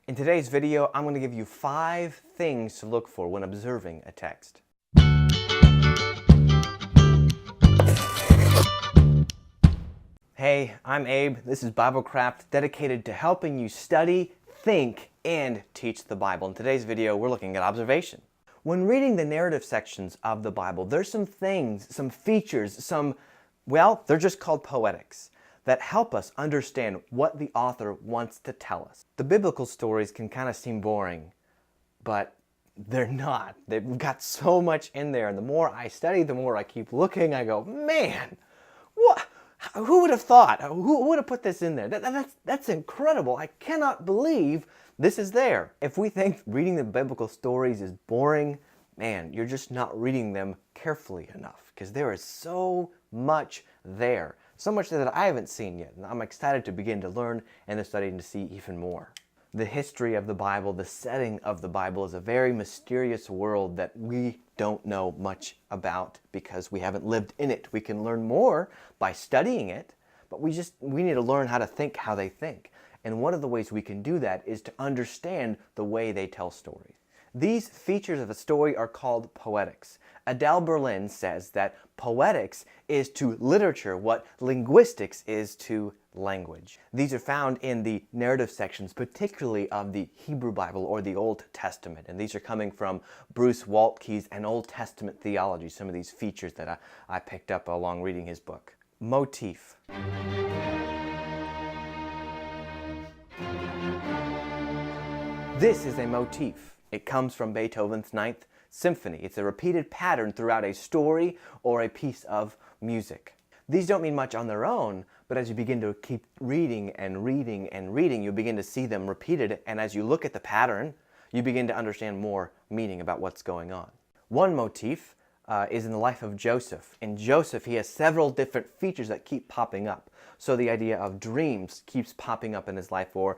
In today's video, I'm going to give you 5 things to look for when observing a text. Hey, I'm Abe. This is Biblecraft, dedicated to helping you study, think, and teach the Bible. In today's video, we're looking at observation. When reading the narrative sections of the Bible, there's some things, some features, they're just called poetics, that help us understand what the author wants to tell us. The biblical stories can kind of seem boring, but they're not. They've got so much in there, and the more I study, the more I keep looking, I go, man, what? Who would have thought? Who would have put this in there? That's incredible. I cannot believe this is there. If we think reading the biblical stories is boring, man, you're just not reading them carefully enough, because there is so much there. So much that I haven't seen yet, and I'm excited to begin to learn and to study and to see even more. The history of the Bible, the setting of the Bible, is a very mysterious world that we don't know much about because we haven't lived in it. We can learn more by studying it, but we need to learn how to think how they think. And one of the ways we can do that is to understand the way they tell stories. These features of a story are called poetics. Adele Berlin says that poetics is to literature what linguistics is to language. These are found in the narrative sections, particularly of the Hebrew Bible or the Old Testament. And these are coming from Bruce Waltke's and Old Testament Theology, some of these features that I picked up along reading his book. Motif. This is a motif. It comes from Beethoven's Ninth Symphony. It's a repeated pattern throughout a story or a piece of music. These don't mean much on their own, but as you begin to keep reading and reading and reading, you begin to see them repeated, and as you look at the pattern, you begin to understand more meaning about what's going on. One motif is in the life of Joseph. In Joseph, he has several different features that keep popping up. So the idea of dreams keeps popping up in his life, or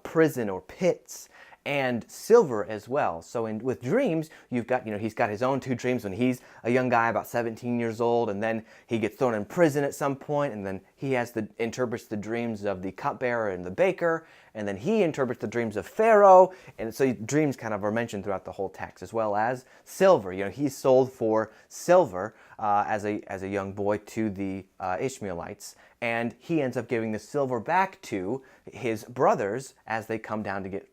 prison or pits, and silver as well. So with dreams, you've got, he's got his own 2 dreams when he's a young guy about 17 years old, and then he gets thrown in prison at some point, and then he interprets the dreams of the cupbearer and the baker, and then he interprets the dreams of Pharaoh, and so dreams kind of are mentioned throughout the whole text, as well as silver. He's sold for silver as a young boy to the Ishmaelites, and he ends up giving the silver back to his brothers as they come down to get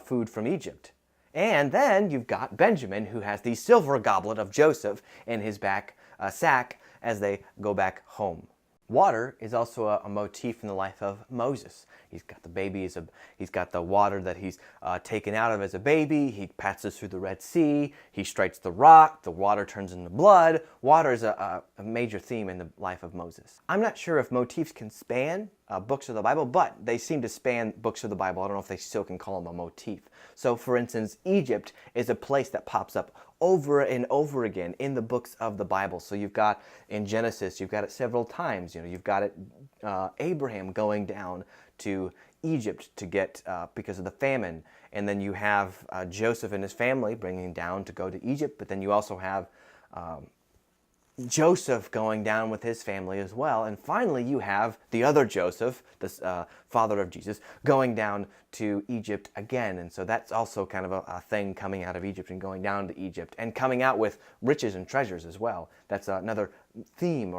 food from Egypt. And then you've got Benjamin, who has the silver goblet of Joseph in his back sack as they go back home. Water is also a motif in the life of Moses. He's got the baby, he's got the water that he's taken out of as a baby. He passes through the Red Sea. He strikes the rock. The water turns into blood. Water is a major theme in the life of Moses. I'm not sure if motifs can span books of the Bible, but they seem to span books of the Bible. I don't know if they still can call them a motif. So, for instance, Egypt is a place that pops up over and over again in the books of the Bible. So you've got in Genesis, you've got it several times. You've got it Abraham going down to Egypt to get because of the famine, and then you have Joseph and his family bringing down to go to Egypt. But then you also have Joseph going down with his family as well. And finally, you have the other Joseph, the father of Jesus, going down to Egypt again. And so that's also kind of a thing, coming out of Egypt and going down to Egypt and coming out with riches and treasures as well. That's another theme,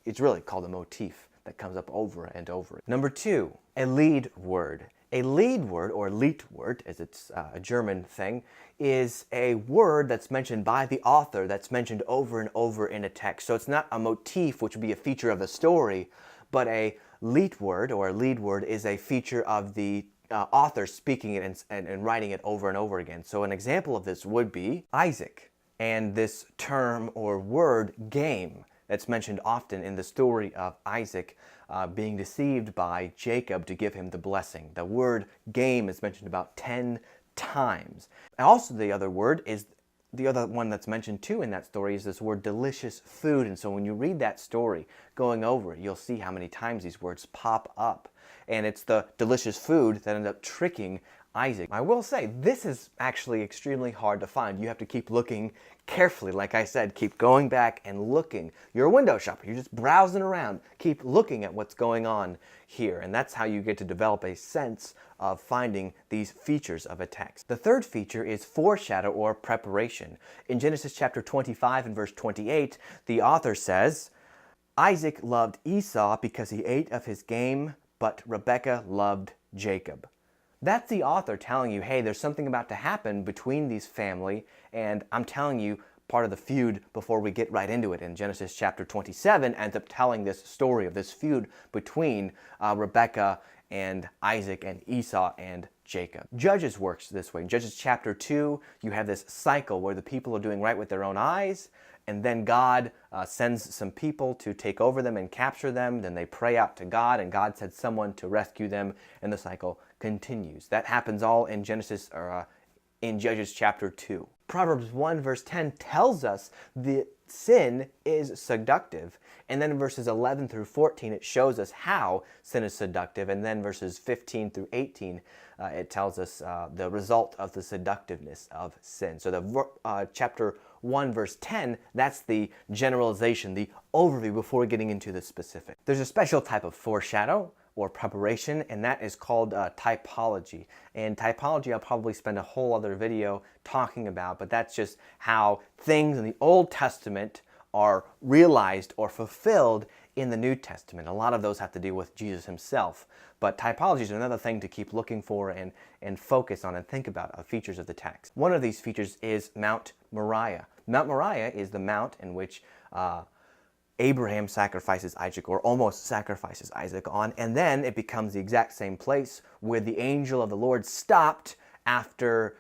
it's really called a motif that comes up over and over. Number 2, a lead word. A lead word, or Liedwort, as it's a German thing, is a word that's mentioned by the author, that's mentioned over and over in a text. So it's not a motif, which would be a feature of the story, but a Liedwort, or a lead word, is a feature of the author speaking it and writing it over and over again. So an example of this would be Isaac, and this term or word, game, that's mentioned often in the story of Isaac being deceived by Jacob to give him the blessing. The word game is mentioned about 10 times. And also the other one that's mentioned too in that story is this word delicious food. And so when you read that story, going over it, you'll see how many times these words pop up. And it's the delicious food that ends up tricking Isaac. I will say, this is actually extremely hard to find. You have to keep looking carefully. Like I said, keep going back and looking. You're a window shopper. You're just browsing around. Keep looking at what's going on here. And that's how you get to develop a sense of finding these features of a text. The third feature is foreshadow or preparation. In Genesis chapter 25 and verse 28, the author says, Isaac loved Esau because he ate of his game, but Rebekah loved Jacob. That's the author telling you, hey, there's something about to happen between these family, and I'm telling you part of the feud before we get right into it. In Genesis chapter 27 ends up telling this story of this feud between Rebekah and Isaac and Esau and Jacob. Judges works this way. In Judges chapter 2, you have this cycle where the people are doing right with their own eyes, and then God sends some people to take over them and capture them. Then they pray out to God, and God sends someone to rescue them, and the cycle continues. That happens all in in Judges chapter 2. Proverbs 1 verse 10 tells us that sin is seductive. And then in verses 11 through 14, it shows us how sin is seductive. And then verses 15 through 18, it tells us the result of the seductiveness of sin. So the chapter 1 verse 10, that's the generalization, the overview before getting into the specific. There's a special type of foreshadow or preparation, and that is called typology. And typology I'll probably spend a whole other video talking about, but that's just how things in the Old Testament are realized or fulfilled in the New Testament. A lot of those have to do with Jesus himself, but typology is another thing to keep looking for and focus on and think about features of the text. One of these features is Mount Moriah. Mount Moriah is the mount in which Abraham sacrifices Isaac, or almost sacrifices Isaac on, and then it becomes the exact same place where the angel of the Lord stopped after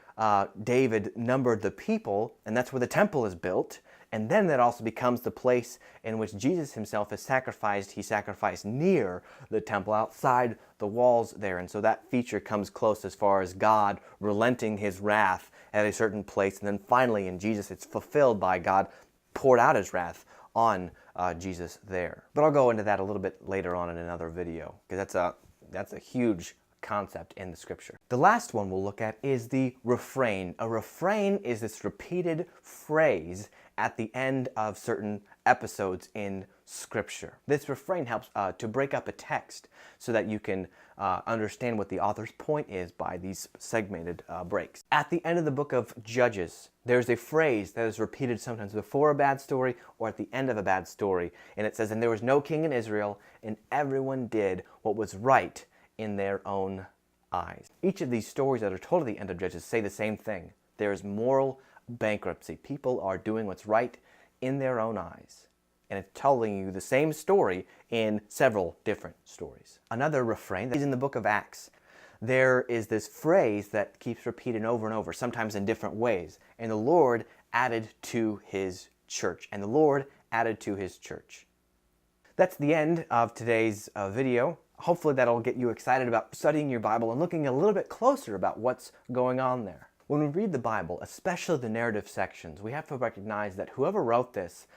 David numbered the people, and that's where the temple is built. And then that also becomes the place in which Jesus himself is sacrificed. He sacrificed near the temple, outside the walls there. And so that feature comes close as far as God relenting his wrath at a certain place. And then finally in Jesus, it's fulfilled by God poured out his wrath on Jesus there. But I'll go into that a little bit later on in another video, because that's a huge concept in the scripture. The last one we'll look at is the refrain. A refrain is this repeated phrase at the end of certain episodes in scripture. This refrain helps to break up a text so that you can understand what the author's point is by these segmented breaks. At the end of the book of Judges, there's a phrase that is repeated sometimes before a bad story or at the end of a bad story, and it says, "And there was no king in Israel, and everyone did what was right in their own eyes." Each of these stories that are told at the end of Judges say the same thing. There is moral bankruptcy. People are doing what's right in their own eyes. And it's telling you the same story in several different stories. Another refrain is in the book of Acts. There is this phrase that keeps repeating over and over, sometimes in different ways. And the Lord added to his church. And the Lord added to his church. That's the end of today's video. Hopefully that'll get you excited about studying your Bible and looking a little bit closer about what's going on there. When we read the Bible, especially the narrative sections, we have to recognize that whoever wrote this,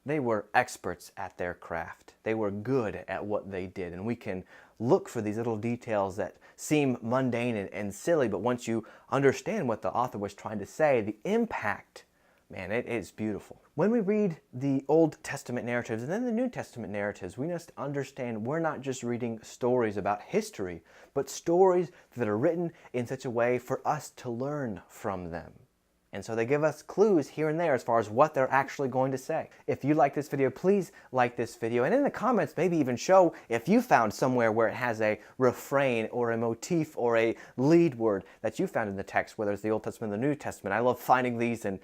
they were experts at their craft. They were good at what they did. And we can look for these little details that seem mundane and silly, but once you understand what the author was trying to say, the impact, man, it is beautiful. When we read the Old Testament narratives and then the New Testament narratives, we must understand we're not just reading stories about history, but stories that are written in such a way for us to learn from them. And so they give us clues here and there as far as what they're actually going to say. If you like this video, please like this video. And in the comments, maybe even show if you found somewhere where it has a refrain or a motif or a lead word that you found in the text, whether it's the Old Testament or the New Testament. I love finding these and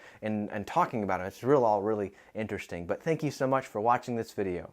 talking about them. It's all really interesting. But thank you so much for watching this video.